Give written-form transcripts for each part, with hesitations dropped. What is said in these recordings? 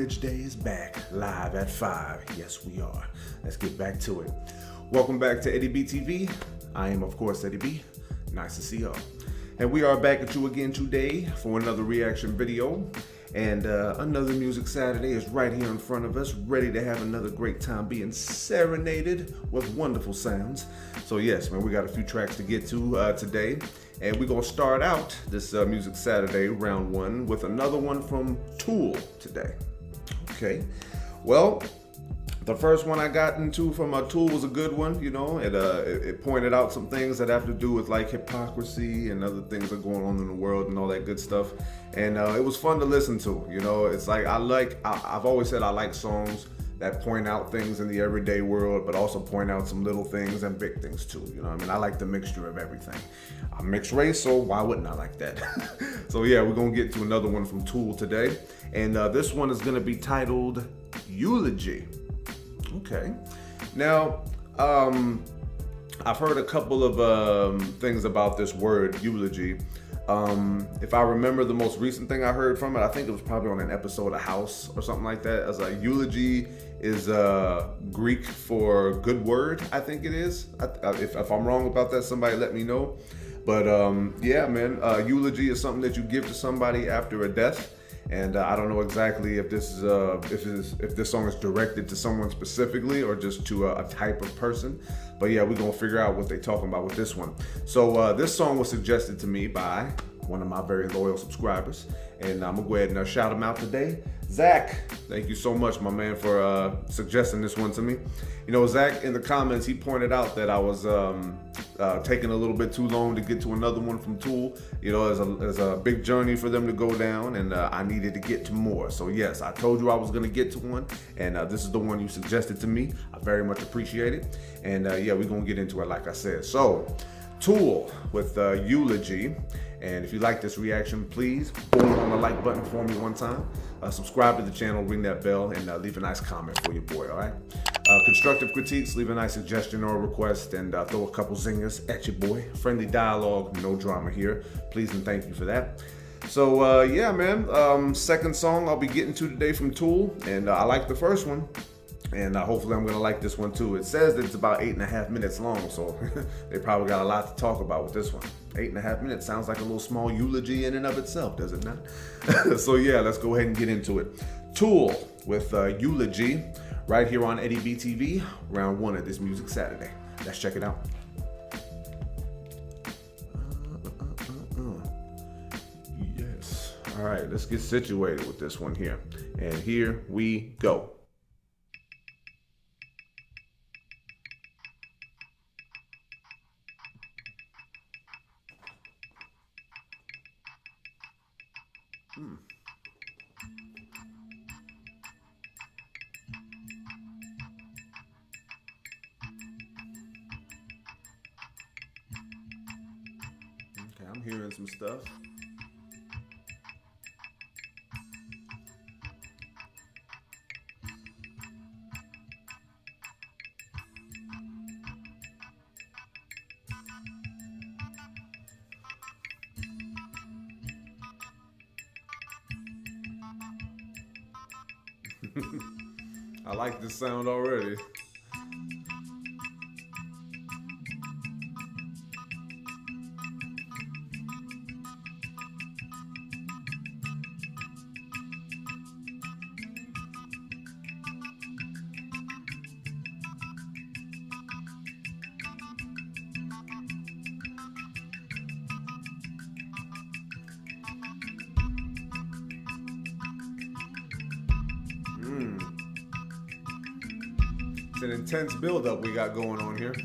Bridge Day is back, live at 5. Yes, we are. Let's get back to it. Welcome back to Eddie B TV. I am, of course, Eddie B. Nice to see y'all. And we are back at you again today for another reaction video. And another Music Saturday is right here in front of us, ready to have another great time being serenaded with wonderful sounds. So yes, man, we got a few tracks to get to today. And we're going to start out this Music Saturday round one with another one from Tool today. Okay, well, the first one I got into from Tool was a good one, you know. It pointed out some things that have to do with like hypocrisy and other things that are going on in the world and all that good stuff. And it was fun to listen to, you know. It's like I've always said I like songs that point out things in the everyday world, but also point out some little things and big things too. You know what I mean? I like the mixture of everything. I'm mixed race, so why wouldn't I like that? So yeah, we're gonna get to another one from Tool today. And this one is gonna be titled Eulogy. Okay. Now, I've heard a couple of things about this word, eulogy. If I remember the most recent thing I heard from it, I think it was probably on an episode of House or something like that. As a eulogy is Greek for good word, I think it is. If I'm wrong about that, somebody let me know. But yeah, man, eulogy is something that you give to somebody after a death. And I don't know exactly if this is if this song is directed to someone specifically or just to a type of person. But yeah, we're gonna figure out what they're talking about with this one. So this song was suggested to me by one of my very loyal subscribers, and I'm gonna go ahead and shout him out today. Zach, thank you so much, my man, for suggesting this one to me. You know, Zach, in the comments, he pointed out that I was taking a little bit too long to get to another one from Tool. You know, there's a big journey for them to go down, and I needed to get to more. So yes, I told you I was gonna get to one, and this is the one you suggested to me. I very much appreciate it. And yeah, we're gonna get into it like I said. So, Tool with Eulogy. And if you like this reaction, please boom on the like button for me one time. Subscribe to the channel, ring that bell, and leave a nice comment for your boy, all right? Constructive critiques, leave a nice suggestion or a request, and throw a couple zingers at your boy. Friendly dialogue, no drama here. Please and thank you for that. So yeah, man, second song I'll be getting to today from Tool, and I like the first one. And hopefully I'm gonna like this one too. It says that it's about 8.5 minutes long, so they probably got a lot to talk about with this one. 8.5 minutes sounds like a little small eulogy in and of itself, does it not? So yeah, let's go ahead and get into it. Tool with Eulogy, right here on Eddie B TV, round one of this Music Saturday. Let's check it out. Yes. All right, let's get situated with this one here. And here we go. Okay, I'm hearing some stuff. I like this sound already. It's an intense build-up we got going on here.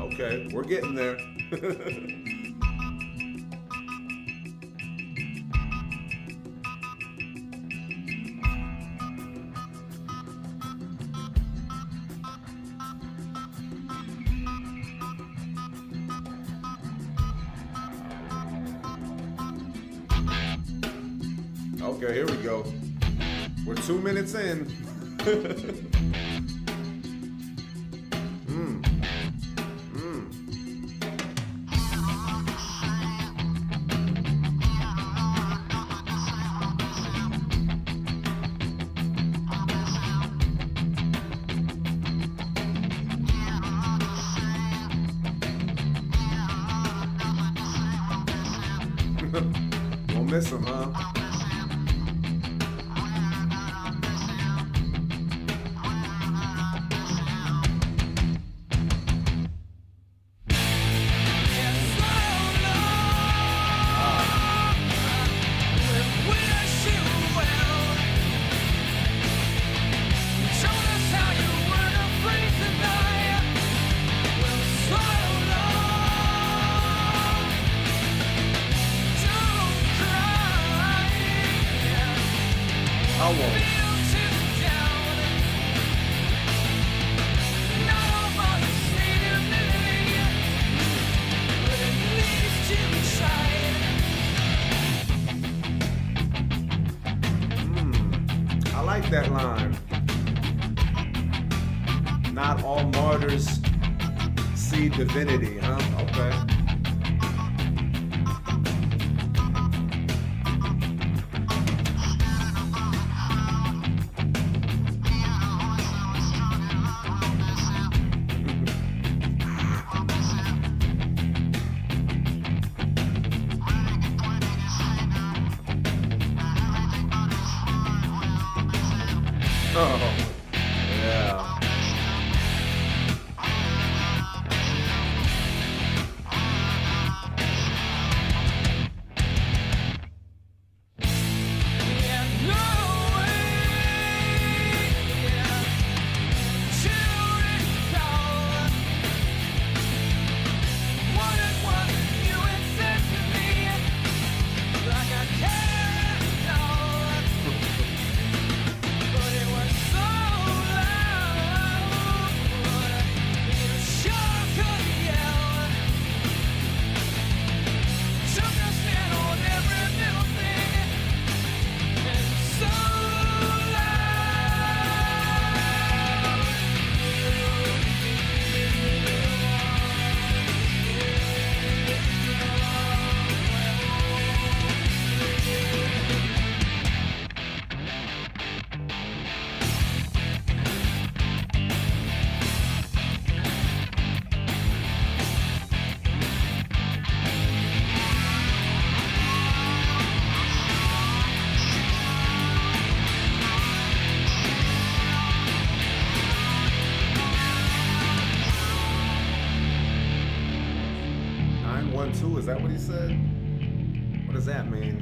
Okay, we're getting there. Okay, here we go. We're 2 minutes in. Won't miss him, huh? How long? I like that line. Not all martyrs see divinity, huh? Okay. Oh, yeah. Is that what he said? What does that mean?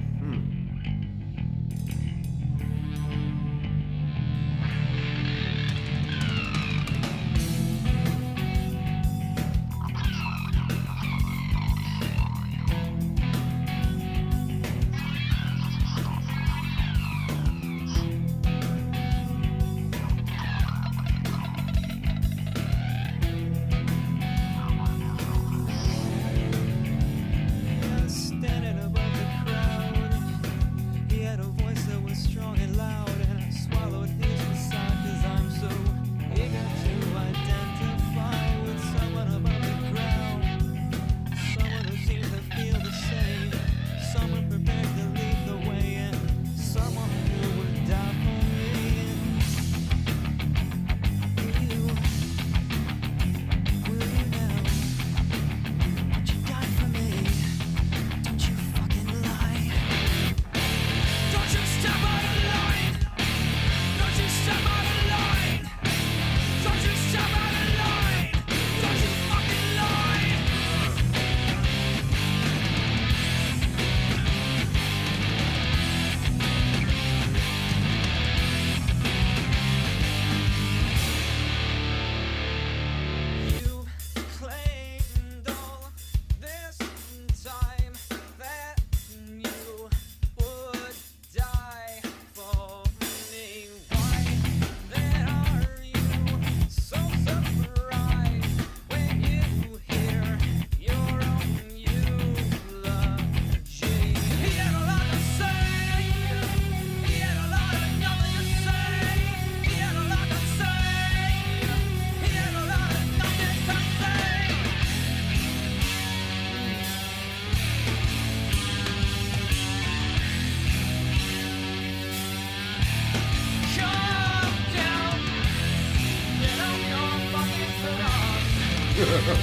Okay.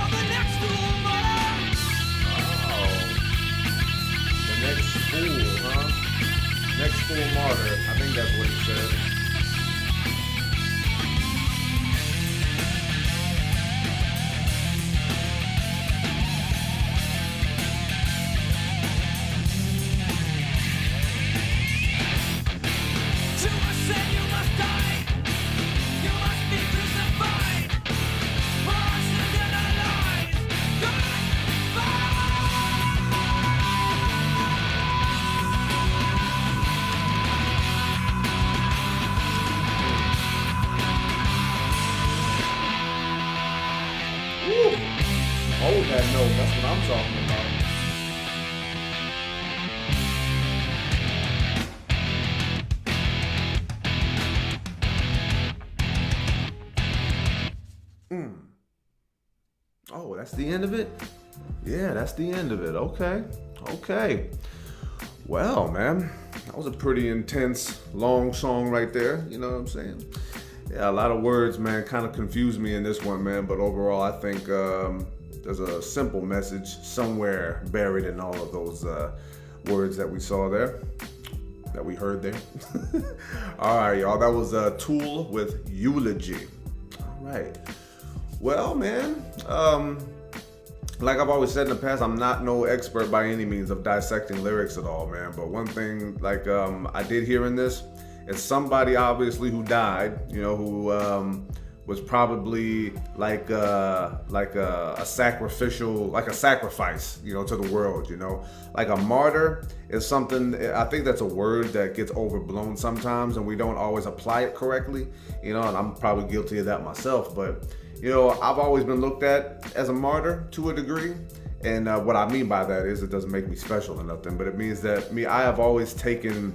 The next fool, huh? Next fool martyr. I think that's what it said. Hold that note, that's what I'm talking about. Oh, that's the end of it? Yeah, that's the end of it. Okay. Well, man, that was a pretty intense, long song right there. You know what I'm saying? Yeah, a lot of words, man, kind of confused me in this one, man. But overall, I think there's a simple message somewhere buried in all of those words that we saw there, that we heard there. All right, y'all. That was Tool with Eulogy. All right. Well, man, like I've always said in the past, I'm not no expert by any means of dissecting lyrics at all, man. But one thing, like I did hear in this, it's somebody obviously who died, you know, who was probably like a sacrifice, you know, to the world, you know. Like a martyr is something, I think that's a word that gets overblown sometimes and we don't always apply it correctly, you know, and I'm probably guilty of that myself. But, you know, I've always been looked at as a martyr to a degree. And what I mean by that is it doesn't make me special or nothing, but it means that I have always taken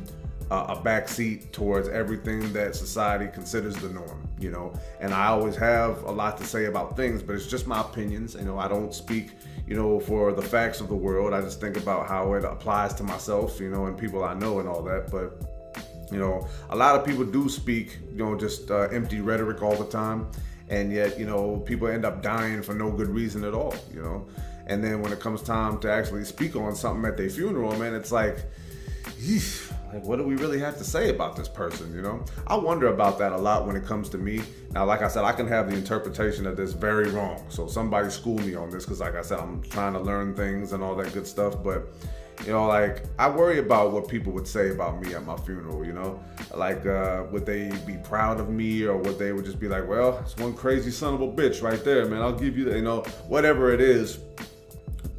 a backseat towards everything that society considers the norm, you know, and I always have a lot to say about things, but it's just my opinions. You know, I don't speak, you know, for the facts of the world. I just think about how it applies to myself, you know, and people I know and all that. But, you know, a lot of people do speak, you know, just empty rhetoric all the time. And yet, you know, people end up dying for no good reason at all, you know. And then when it comes time to actually speak on something at their funeral, man, it's like, yeesh. Like, what do we really have to say about this person, you know? I wonder about that a lot when it comes to me. Now, like I said, I can have the interpretation of this very wrong. So somebody school me on this because, like I said, I'm trying to learn things and all that good stuff. But, you know, like, I worry about what people would say about me at my funeral, you know? Like, would they be proud of me, or would they would just be like, well, it's one crazy son of a bitch right there, man. I'll give you that, you know, whatever it is.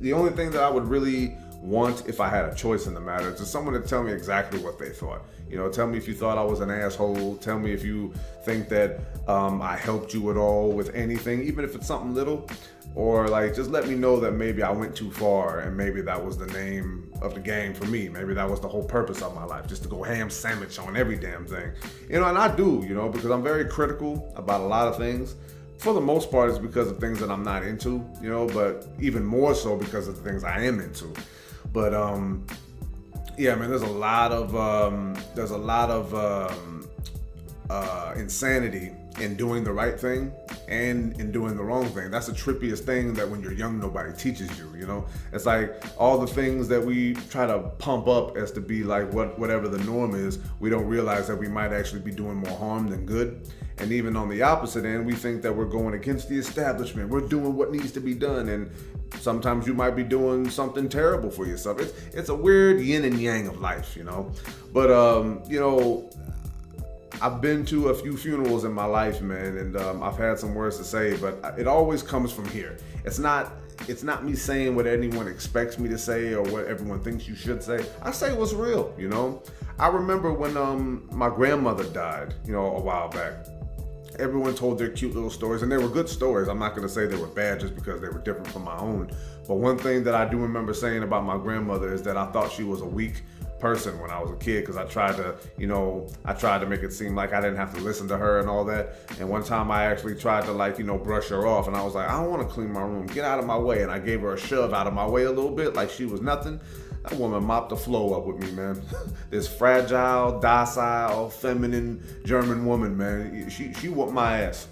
The only thing that I would really want, if I had a choice in the matter, is just someone to tell me exactly what they thought. You know, tell me if you thought I was an asshole. Tell me if you think that I helped you at all with anything, even if it's something little. Or like, just let me know that maybe I went too far and maybe that was the name of the game for me. Maybe that was the whole purpose of my life, just to go ham sandwich on every damn thing. You know, and I do, you know, because I'm very critical about a lot of things. For the most part, it's because of things that I'm not into, you know, but even more so because of the things I am into. But yeah, man, there's a lot of insanity in doing the right thing and in doing the wrong thing. That's the trippiest thing, that when you're young, nobody teaches you, you know? It's like all the things that we try to pump up as to be like whatever the norm is, we don't realize that we might actually be doing more harm than good. And even on the opposite end, we think that we're going against the establishment. We're doing what needs to be done. And sometimes you might be doing something terrible for yourself. It's a weird yin and yang of life, you know? But, you know, I've been to a few funerals in my life, man, and I've had some words to say, but it always comes from here. It's not me saying what anyone expects me to say or what everyone thinks you should say. I say what's real, you know? I remember when my grandmother died, you know, a while back. Everyone told their cute little stories, and they were good stories. I'm not going to say they were bad just because they were different from my own. But one thing that I do remember saying about my grandmother is that I thought she was a weak person when I was a kid, because I tried to make it seem like I didn't have to listen to her and all that. And one time I actually tried to, like, you know, brush her off, and I was like, I don't want to clean my room, get out of my way. And I gave her a shove out of my way a little bit, like she was nothing. That woman mopped the floor up with me, man. This fragile, docile, feminine German woman, man. She whooped my ass.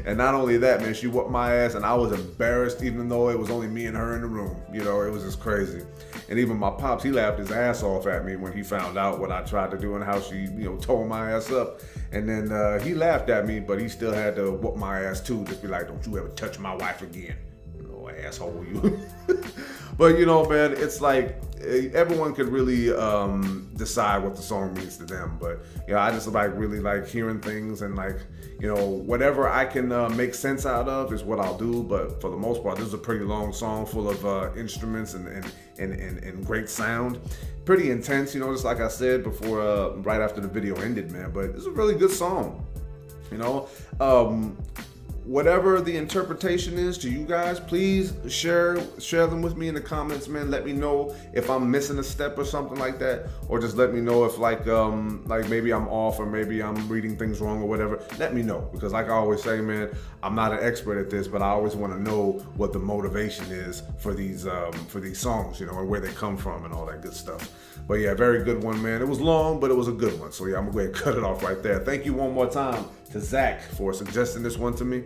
And not only that, man, she whooped my ass, and I was embarrassed even though it was only me and her in the room. You know, it was just crazy. And even my pops, he laughed his ass off at me when he found out what I tried to do and how she, you know, tore my ass up. And then he laughed at me, but he still had to whoop my ass too. Just be like, don't you ever touch my wife again. Oh, asshole, you. But you know, man, it's like everyone could really decide what the song means to them. But you know, I just like really like hearing things, and like, you know, whatever I can make sense out of is what I'll do. But for the most part, this is a pretty long song full of instruments and great sound. Pretty intense, you know, just like I said before, right after the video ended, man. But it's a really good song, you know. Whatever the interpretation is to you guys, please share them with me in the comments, man. Let me know if I'm missing a step or something like that, or just let me know if like maybe I'm off, or maybe I'm reading things wrong or whatever. Let me know, because like I always say, man, I'm not an expert at this, but I always want to know what the motivation is for these songs, you know, and where they come from and all that good stuff. But yeah, very good one, man. It was long, but it was a good one. So yeah, I'm gonna go ahead and cut it off right there. Thank you one more time to Zach for suggesting this one to me.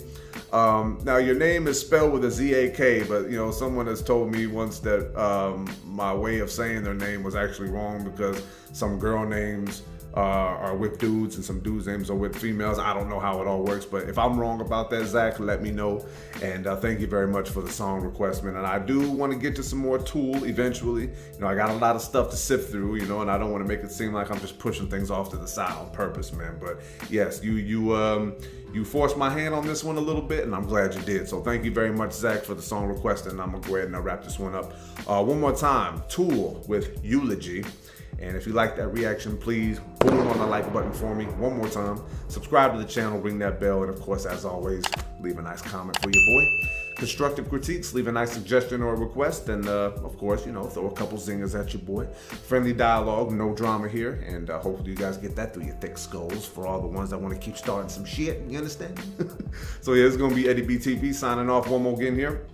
Now your name is spelled with a Z-A-K, but you know, someone has told me once that my way of saying their name was actually wrong, because some girl names are with dudes and some dudes' names are with females. I don't know how it all works, but if I'm wrong about that, Zach, let me know. And thank you very much for the song request, man. And I do want to get to some more Tool eventually. You know, I got a lot of stuff to sift through, you know, and I don't want to make it seem like I'm just pushing things off to the side on purpose, man. But yes, you forced my hand on this one a little bit, and I'm glad you did. So thank you very much, Zach, for the song request, and I'm gonna go ahead and wrap this one up. One more time, Tool with Eulogy. And if you like that reaction, please boom on the like button for me one more time. Subscribe to the channel, ring that bell, and of course, as always, leave a nice comment for your boy. Constructive critiques, leave a nice suggestion or a request, and of course, you know, throw a couple zingers at your boy. Friendly dialogue, no drama here, and hopefully you guys get that through your thick skulls for all the ones that want to keep starting some shit, you understand? So yeah, it's gonna be Eddie B TV signing off one more again here.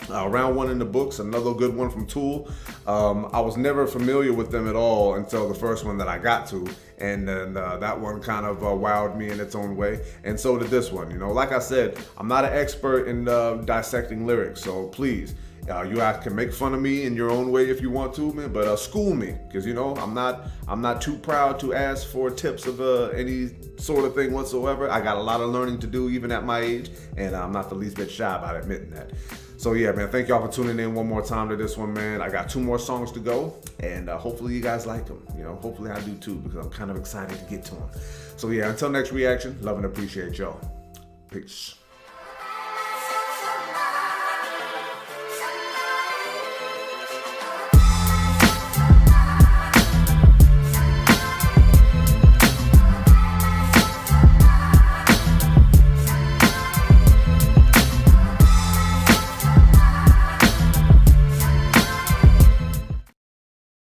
Round one in the books, another good one from Tool. I was never familiar with them at all until the first one that I got to, and then that one kind of wowed me in its own way, and so did this one. You know, like I said, I'm not an expert in dissecting lyrics, so please, you guys can make fun of me in your own way if you want to, man, but school me, because you know, I'm not too proud to ask for tips of any sort of thing whatsoever. I got a lot of learning to do even at my age, and I'm not the least bit shy about admitting that. So yeah, man, thank y'all for tuning in one more time to this one, man. I got 2 more songs to go, and hopefully you guys like them. You know, hopefully I do too, because I'm kind of excited to get to them. So yeah, until next reaction, love and appreciate y'all. Peace.